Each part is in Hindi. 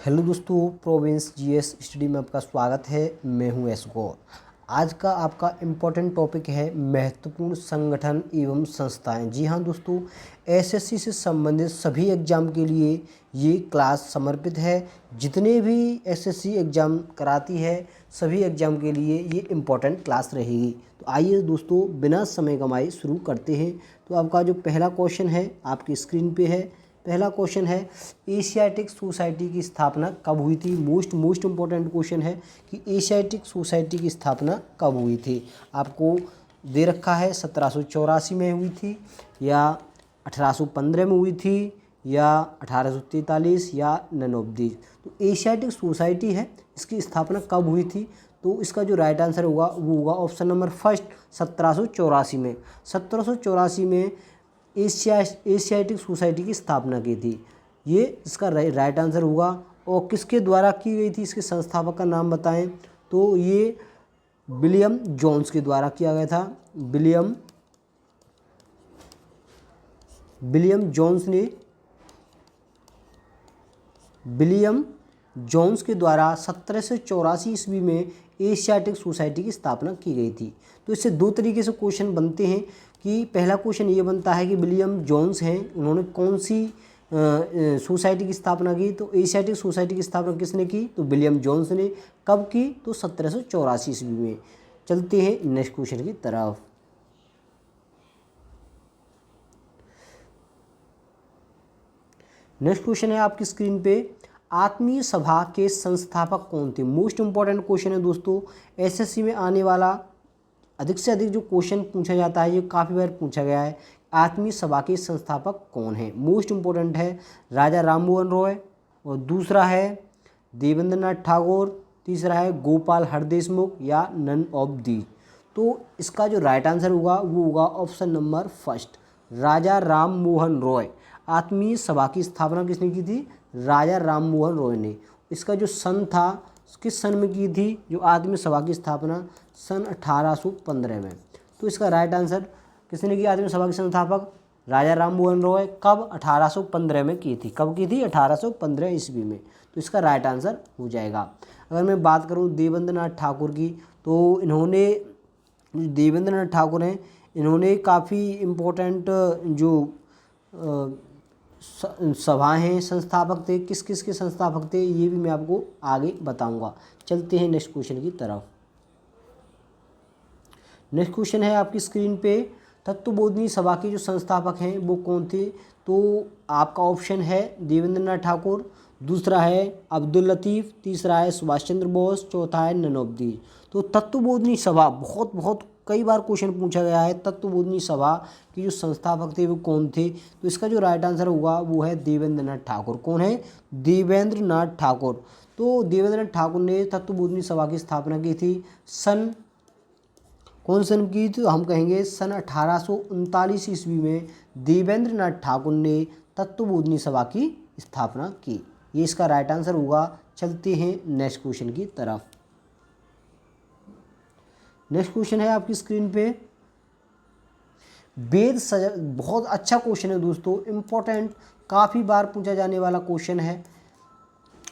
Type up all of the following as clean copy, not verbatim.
हेलो दोस्तों, प्रोविंस जीएस स्टडी में आपका स्वागत है। मैं हूं एस गौर। आज का आपका इम्पोर्टेंट टॉपिक है महत्वपूर्ण संगठन एवं संस्थाएं। जी हां दोस्तों, एसएससी से संबंधित सभी एग्ज़ाम के लिए ये क्लास समर्पित है। जितने भी एसएससी एग्ज़ाम कराती है सभी एग्ज़ाम के लिए ये इम्पोर्टेंट क्लास रहेगी। तो आइए दोस्तों, बिना समय गंवाए शुरू करते हैं। तो आपका जो पहला क्वेश्चन है आपकी स्क्रीन पे है। पहला क्वेश्चन है, एशियाटिक सोसाइटी की स्थापना कब हुई थी। मोस्ट इम्पोर्टेंट क्वेश्चन है कि एशियाटिक सोसाइटी की स्थापना कब हुई थी। आपको दे रखा है 1784 में हुई थी या 1815 में हुई थी या 1843 या नन ऑफ दीज। तो एशियाटिक सोसाइटी है, इसकी स्थापना कब हुई थी। तो इसका जो राइट आंसर होगा वो होगा ऑप्शन नंबर फर्स्ट, 1784 में। 1784 में एशियाटिक सोसाइटी की स्थापना की थी। ये इसका राइट आंसर होगा। और किसके द्वारा की गई थी, इसके संस्थापक का नाम बताएं। तो ये विलियम जोन्स के द्वारा किया गया था। विलियम जोन्स के द्वारा 1784 ईस्वी में एशियाटिक सोसाइटी की स्थापना की गई थी। तो इससे दो तरीके से क्वेश्चन बनते हैं कि पहला क्वेश्चन ये बनता है कि विलियम जोन्स हैं, उन्होंने कौन सी सोसाइटी की स्थापना की। तो एशियाटिक सोसाइटी की स्थापना किसने की, तो विलियम जोन्स ने। कब की, तो 1784 ईस्वी में। चलते हैं नेक्स्ट क्वेश्चन की तरफ। नेक्स्ट क्वेश्चन है आपकी स्क्रीन पे, आत्मीय सभा के संस्थापक कौन थे। मोस्ट इंपॉर्टेंट क्वेश्चन है दोस्तों, एसएससी में आने वाला अधिक से अधिक जो क्वेश्चन पूछा जाता है, ये काफ़ी बार पूछा गया है। आत्मीय सभा के संस्थापक कौन है, मोस्ट इंपॉर्टेंट है। राजा राममोहन रॉय, और दूसरा है देवेंद्रनाथ ठाकुर, तीसरा है गोपाल हरदेशमुख या नन ऑफ दीज। तो इसका जो राइट आंसर होगा वो होगा option number first, Raja Rammohan Roy. आत्मीय सभा की स्थापना किसने की थी, राजा राममोहन रॉय ने। इसका जो सन था, किस सन में की थी जो आत्मीय सभा की स्थापना, सन 1815 में। तो इसका राइट आंसर किसने की, आत्मीय सभा के संस्थापक राजा राममोहन रॉय। कब, 1815 में की थी। कब की थी, 1815 ईस्वी में। तो इसका राइट आंसर हो जाएगा। अगर मैं बात करूं देवेंद्रनाथ ठाकुर की, तो इन्होंने, देवेंद्रनाथ ठाकुर हैं, इन्होंने काफ़ी इम्पोर्टेंट जो सभाएं हैं, संस्थापक थे। किस किस के संस्थापक थे ये भी मैं आपको आगे बताऊंगा। चलते हैं नेक्स्ट क्वेश्चन की तरफ। नेक्स्ट क्वेश्चन है आपकी स्क्रीन पे, तत्वबोधिनी सभा के जो संस्थापक हैं वो कौन थे। तो आपका ऑप्शन है देवेंद्रनाथ ठाकुर, दूसरा है अब्दुल लतीफ़, तीसरा है सुभाष चंद्र बोस, चौथा है नन ऑफ दीज। तो तत्वबोधिनी सभा बहुत कई बार क्वेश्चन पूछा गया है। तत्वबोधिनी सभा के जो संस्थापक थे वो कौन थे। तो इसका जो राइट आंसर होगा वो है देवेंद्रनाथ ठाकुर। कौन है, देवेंद्रनाथ ठाकुर। तो देवेंद्रनाथ ठाकुर ने तत्वबोधिनी सभा की स्थापना की थी। सन कौन सन की, तो हम कहेंगे सन 1839 ईस्वी में देवेंद्रनाथ ठाकुर ने तत्वबोधिनी सभा की स्थापना की। ये इसका राइट आंसर होगा। चलते हैं नेक्स्ट क्वेश्चन की तरफ। नेक्स्ट क्वेश्चन है आपकी स्क्रीन पे, वेद सजा, बहुत अच्छा क्वेश्चन है दोस्तों, इम्पोर्टेंट, काफ़ी बार पूछा जाने वाला क्वेश्चन है।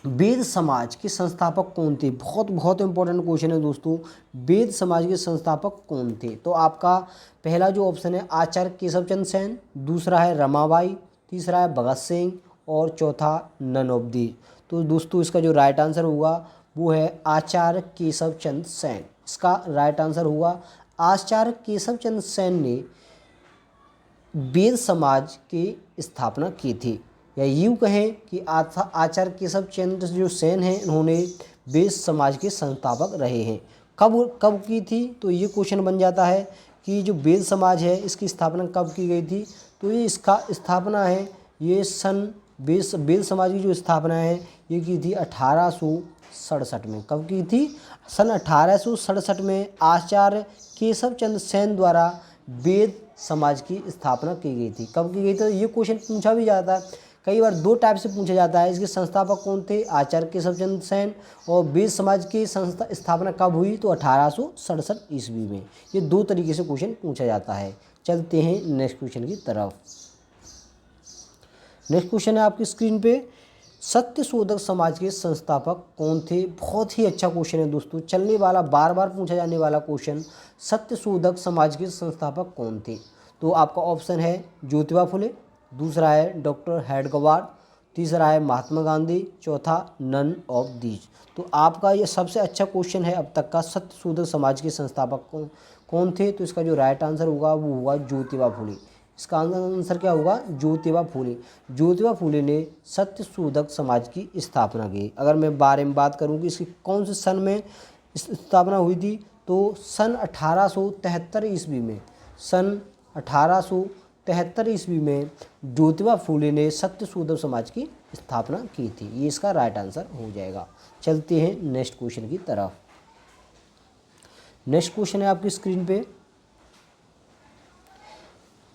वेद समाज के संस्थापक कौन थे। बहुत इंपॉर्टेंट क्वेश्चन है दोस्तों, वेद समाज के संस्थापक कौन थे। तो आपका पहला जो ऑप्शन है आचार्य केशवचंद्र सेन, दूसरा है रमाबाई, तीसरा है भगत सिंह और चौथा नन ऑफ दीज। तो दोस्तों इसका जो राइट आंसर होगा वो है आचार्य केशवचंद्र सेन। इसका राइट आंसर होगा आचार्य केशवचंद्र सेन ने वेद समाज की स्थापना की थी, या यूँ कहें कि आचार्य केशवचंद्र जो सेन हैं इन्होंने वेद समाज के संस्थापक रहे हैं। कब कब की थी, तो ये क्वेश्चन बन जाता है कि जो वेद समाज है इसकी स्थापना कब की गई थी। तो ये इसका स्थापना है, ये सन वेद समाज की जो स्थापना है ये की थी 1867 में। कब की थी, सन 1867 में आचार्य केशवचंद्र सेन द्वारा वेद समाज की स्थापना की गई थी। कब की गई थी, तो ये क्वेश्चन पूछा भी जाता है। कई बार दो टाइप से पूछा जाता है, इसके संस्थापक कौन थे, आचार्य केशवचंद्र सेन, और वेद समाज की स्थापना कब हुई, तो 1867 ईस्वी में। ये दो तरीके से क्वेश्चन पूछा जाता है। चलते हैं नेक्स्ट क्वेश्चन की तरफ। नेक्स्ट क्वेश्चन है आपकी स्क्रीन पे, सत्यशोधक समाज के संस्थापक कौन थे? बहुत ही अच्छा क्वेश्चन है दोस्तों, चलने वाला, बार बार पूछा जाने वाला क्वेश्चन। सत्यशोधक समाज के संस्थापक कौन थे? तो आपका ऑप्शन है ज्योतिबा फुले, दूसरा है डॉक्टर हेडगेवार, तीसरा है महात्मा गांधी, चौथा नन ऑफ दीज। तो आपका ये सबसे अच्छा क्वेश्चन है अब तक का, सत्यशोधक समाज के संस्थापक कौन थे? तो इसका जो राइट आंसर होगा वो होगा ज्योतिबा फुले। इसका आंसर क्या होगा? ज्योतिबा फुले। ज्योतिबा फुले ने सत्यशोधक समाज की स्थापना की। अगर मैं बारे में बात करूं कि इसकी कौन से सन में स्थापना हुई थी, तो सन 1873 ईस्वी में, सन 1873 ईस्वी में ज्योतिबा फुले ने सत्यशोधक समाज की स्थापना की थी। ये इसका राइट आंसर हो जाएगा। चलते हैं नेक्स्ट क्वेश्चन की तरफ। नेक्स्ट क्वेश्चन है आपकी स्क्रीन पे।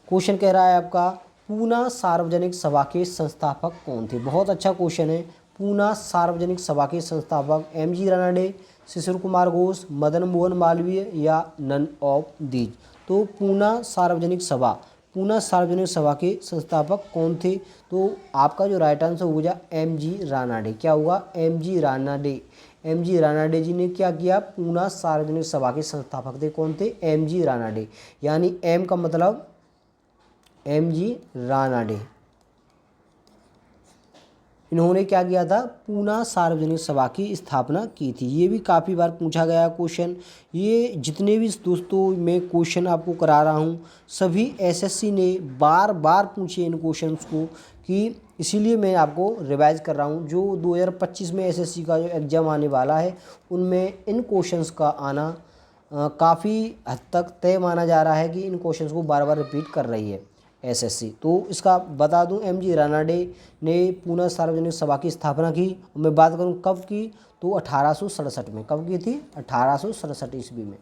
क्वेश्चन कह रहा है आपका, पूना सार्वजनिक सभा के संस्थापक कौन थे? बहुत अच्छा क्वेश्चन है। पूना सार्वजनिक सभा के संस्थापक एम.जी. रानाडे, शिशिर कुमार घोष, मदन मोहन मालवीय या नन ऑफ दीज। तो पूना सार्वजनिक सभा के संस्थापक कौन थे? तो आपका जो राइट आंसर हो जाए एम.जी. रानाडे। क्या होगा? एम.जी. रानाडे। एम.जी. रानाडे जी ने क्या किया? पूना सार्वजनिक सभा के संस्थापक थे। कौन थे? एम.जी. रानाडे। यानी एम का मतलब एम.जी. रानाडे, इन्होंने क्या किया था? पूना सार्वजनिक सभा की स्थापना की थी। ये भी काफ़ी बार पूछा गया क्वेश्चन। ये जितने भी दोस्तों मैं क्वेश्चन आपको करा रहा हूँ, सभी एसएससी ने बार बार पूछे इन क्वेश्चंस को, कि इसीलिए मैं आपको रिवाइज कर रहा हूँ। जो 2025 में एसएससी का जो एग्ज़ाम आने वाला है, उनमें इन क्वेश्चंस का आना काफ़ी हद तक तय माना जा रहा है कि इन क्वेश्चंस को बार बार रिपीट कर रही है एसएससी। तो इसका बता दूं, एम.जी. रानाडे ने पूना सार्वजनिक सभा की स्थापना की। मैं बात करूं कब की, तो 1867 में। कब की थी? 1867 ईस्वी में।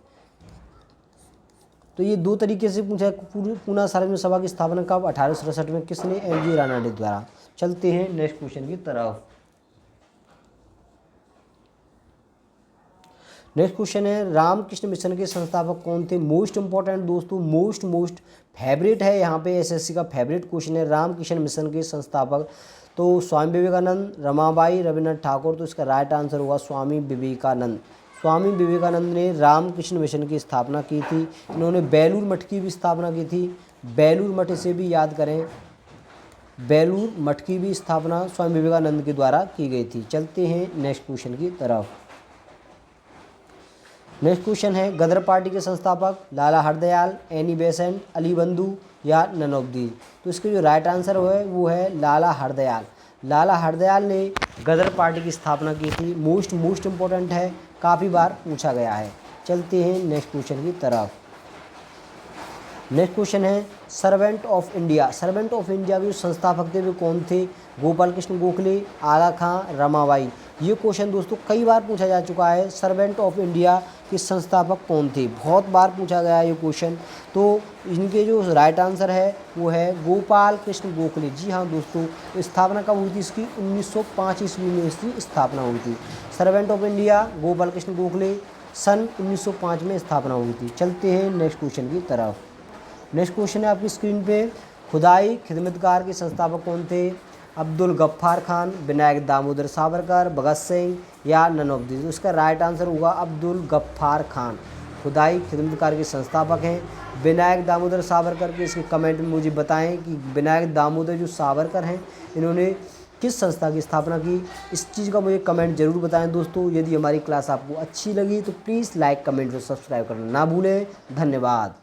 तो ये दो तरीके से पूछा, पूना सार्वजनिक सभा की स्थापना कब? 1867 में। किसने? एम.जी. रानाडे द्वारा। चलते हैं नेक्स्ट क्वेश्चन की तरफ। नेक्स्ट क्वेश्चन है, रामकृष्ण मिशन के संस्थापक कौन थे? मोस्ट इंपॉर्टेंट दोस्तों, मोस्ट फेवरेट है, यहाँ पे एसएससी का फेवरेट क्वेश्चन है। रामकृष्ण मिशन के संस्थापक तो स्वामी विवेकानंद, रमाबाई, रविन्द्रनाथ ठाकुर। तो इसका राइट आंसर होगा स्वामी विवेकानंद। स्वामी विवेकानंद ने रामकृष्ण मिशन की स्थापना की थी। इन्होंने बेलूर मठ की भी स्थापना की थी। बेलूर मठ से भी याद करें, बेलूर मठ की भी स्थापना स्वामी विवेकानंद के द्वारा की गई थी। चलते हैं नेक्स्ट क्वेश्चन की तरफ। नेक्स्ट क्वेश्चन है, गदर पार्टी के संस्थापक लाला हरदयाल, एनी बेसेंट, अली बंधु या नन ऑफ दीज। तो इसके जो राइट आंसर है वो है लाला हरदयाल। लाला हरदयाल ने गदर पार्टी की स्थापना की थी। मोस्ट इंपॉर्टेंट है, काफ़ी बार पूछा गया है। चलते हैं नेक्स्ट क्वेश्चन की तरफ। नेक्स्ट क्वेश्चन है, servant of India. Servant of India के जो संस्थापक थे वो कौन थे? गोपाल कृष्ण गोखले, आगा खां, रमाबाई। ये क्वेश्चन दोस्तों कई बार पूछा जा चुका है। सर्वेंट ऑफ इंडिया के संस्थापक कौन थे? बहुत बार पूछा गया है ये क्वेश्चन। तो इनके जो राइट आंसर है वो है गोपाल कृष्ण गोखले। जी हाँ दोस्तों, स्थापना कब हुई थी इसकी? 1905 ईस्वी में इसकी स्थापना हुई थी। Servant of India Gopal Krishna Gokhale, सन 1905 में स्थापना हुई थी। चलते हैं नेक्स्ट क्वेश्चन की तरफ। नेक्स्ट क्वेश्चन है आपकी स्क्रीन पे, खुदाई खिदमतकार के संस्थापक कौन थे? अब्दुल गफ्फार खान, विनायक दामोदर सावरकर, भगत सिंह या नन ऑफ दीज। उसका राइट आंसर होगा अब्दुल गफ्फार खान। खुदाई खिदमतकार के संस्थापक हैं विनायक दामोदर सावरकर के। इसके कमेंट में मुझे बताएं कि विनायक दामोदर जो सावरकर हैं, इन्होंने किस संस्था की स्थापना की। इस चीज़ का मुझे कमेंट जरूर बताएं दोस्तों। यदि हमारी क्लास आपको अच्छी लगी तो प्लीज़ लाइक, कमेंट और सब्सक्राइब करना ना भूलें। धन्यवाद।